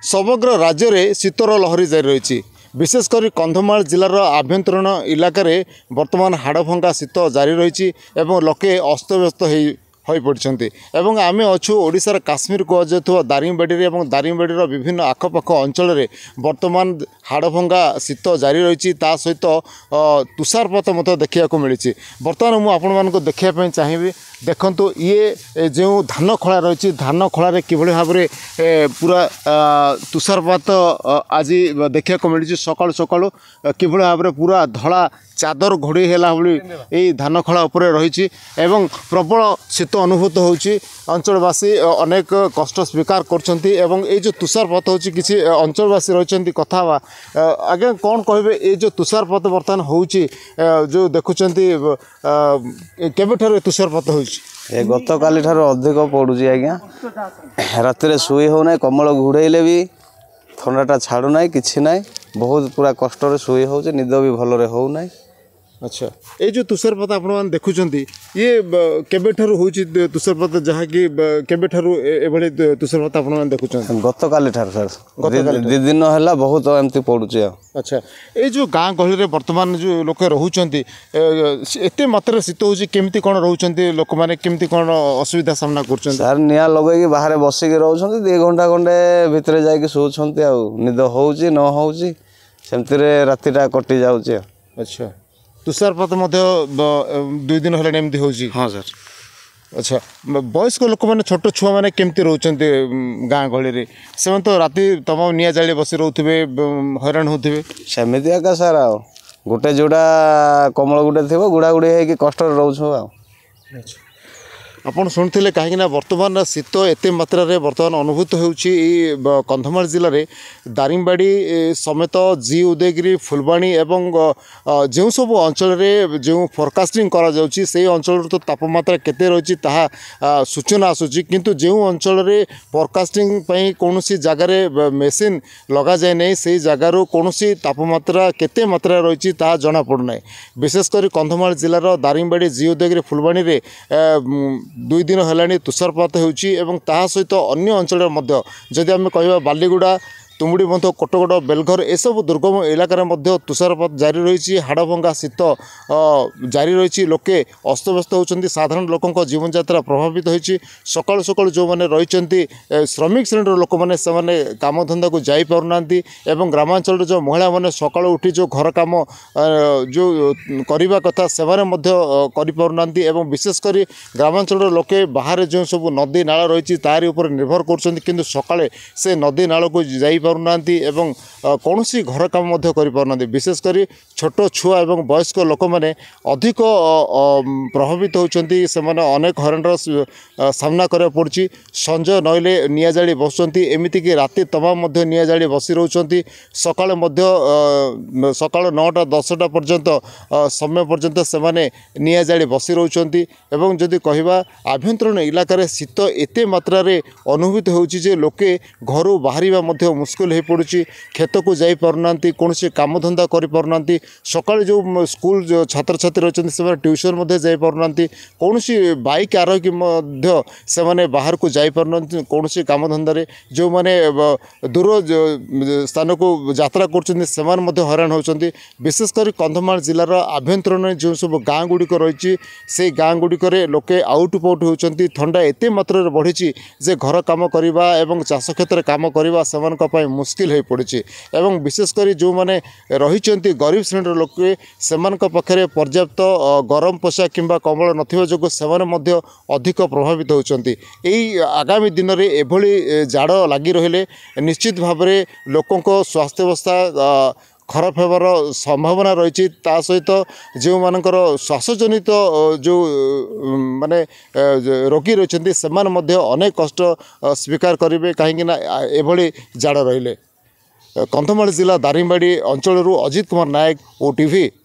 समग्र राज्य में शीतर लहरी जारी रही। विशेषकर कंधमाल जिलार आभ्यंतरण इलाकार बर्तमान हाड़भंगा शीत जारी रही लोके अस्तव्यस्त हो पड़ते आम अच्छु ओडिशार काश्मीर कहुवा दारिंगबाड़ी और दारिंगबाड़ी विभिन्न आखपाख अंचल बर्तमान हाड़भंगा शीत जारी रही सहित तुषारपात मत देखा मिली। बर्तमान मुझे देखापी चाहिए देखु ये जो धान खला रही धान खल कि भाव में पूरा तुषारपात आज देखा मिली। सकाळु सकाळु कि भाव में पूरा धला चादर घोड़े है भाई धान खला उपरे रही प्रबल शीत अनुभूत होची। अंचलवासी अनेक कष्ट स्वीकार कर जो तुषारपात हो किसी अंचलवासी रही कथा आगे कौन कहे ये जो तुषारपात बर्तमान हो जो देखुं केबे तुषारपात हो गत काली ठार अधिक पड़ुची आज्ञा राति शुई हो ना कमल घोड़े भी थंडाटा छाड़ू ना कि ना बहुत पूरा कष्ट शुई हो निद भी भलरे हो ना। अच्छा ये जो तुषारपात आप देखुं ये केबे हो तुषारपात जहाँकि केबे एभली तुषारपात आप देखुं गत काली ठार सर दी दिन है बहुत एमती पड़ुची। अच्छा ये जो गाँ गहली में वर्तमान जो लोक रोचे एत मात्रा शीत हो केमती कौन रोच लोक मैंने केमती कौन असुविधा सामना कर सर निआ लगे बाहर बसिक रोच 2 घंटा खंडे भितर जा शोचते निद हो न हो रातिटा कटि जाऊँ। अच्छा तुषारपात 2 दिन है एमती हो। हाँ सर। अच्छा वयस्क लोक मैंने छोट छुआ मैंने केमती रोचते गाँ गहली से तो राति तमाम निआ जाली बसी रोथे हैरान होते सेमती एका सर आ गोटे जोड़ा कमल गोटे थी गुड़ा गुड़ी है कष्ट रोचु आ। आपड़ शुणुते कहीं बर्तमान शीत एत मात्रा बर्तमान अनुभूत होची कंधमाल जिले में दारिंगबाड़ी समेत जी उदयगिरी फुलबाणी एवं जो सब अंचल जो फोरकास्टिंग करा जाउची से अंचल तो तापमात्रा केते रही सूचना आसूची किंतु जो अंचल फोरकास्टिंग कौन जगार मेसीन लगा जाए नहीं से जगार कौन तापमात्रा केते मात्रा रही जना पड़ना। विशेषकर कंधमाल जिलार दारिंगबाड़ी जी उदयगिरी फुलबाणी में 2 दिन है तुषारपात होची सहित अन्य अंचल जदि आम कह बालीगुड़ा तुमुड़ी बंध कोटगड़ बेलघर एसबू दुर्गम इलाकार तुषारपात जारी रही हाड़भंगा शीत जारी रही लोके अस्तव्यस्त होती साधारण लोकों जीवन यात्रा प्रभावित होती। सकाळु सकाळु जो मैंने रही श्रमिक श्रेणी लोक मैंने काम धंदा को जाई पारना ग्रामांचल जो महिला मैंने सकाळु उठी जो घर काम जो करने कथा से पारना विशेषकर ग्रामांचल लोके बाहर जो सब नदी नाल रही तारी उपर निर्भर कर सकाळे से नदी नाल को जाई पारना कौन घर कम करना विशेषकर छोट छुआ और वयस्क लोक मैंने अधिक प्रभावित होती से अनेक हरण सामना करा पड़ी। संज नईले निआ जाली बसुँच एमतीक राति तमाम निआ जाली बसी रोच सका सका 9टा 10टा पर्यंत समय पर्यंत से निआ जाली बसी रोच जदि कहवा आभ्यंतरण इलाकार शीत एत मात्रा अनुभूत होचे लोके घर बाहर मुस्किल हो पड़ी खेत को जाई पारना कौन काम धंदा कर पारना सका जो स्कूल जो छात्र छात्री रही से ट्यूशन जाई पारना कौन बाइक आरोग्य से बाहर को जाई पारना कौन काम धंदे जो मैंने दूर स्थान को यात्रा कर हैरान होती। विशेषकर कंधमाल जिलार आभ्यंतरण जो सब गाँ गुड़िक रही से गाँ गुड़िक लोके आउट पाउट होती थंडा एत मात्रा बढ़ी जे घर कम करने चाष क्षेत्र कम करवा से मुस्किल हो पड़ी एवं विशेषकर जो मैंने रही गरीब श्रेणी लोके से पाखे पर्याप्त गरम पोशाक किंबा कम्बल नथिबा जोगु से अधिक प्रभावित होती। आगामी दिन में एभली जाड़ लगी रहिले निश्चित भाव में लोकों स्वास्थ्यावस्था खराब होवार संभावना रही सहित जो मानकर श्वासजनित जो माने रोगी रही से अनेक कष्ट स्वीकार करेंगे कहीं एभली जाड़ रहिले। कंधमाल जिला दारिंगबाड़ी अंचल अजित कुमार नायक OTV।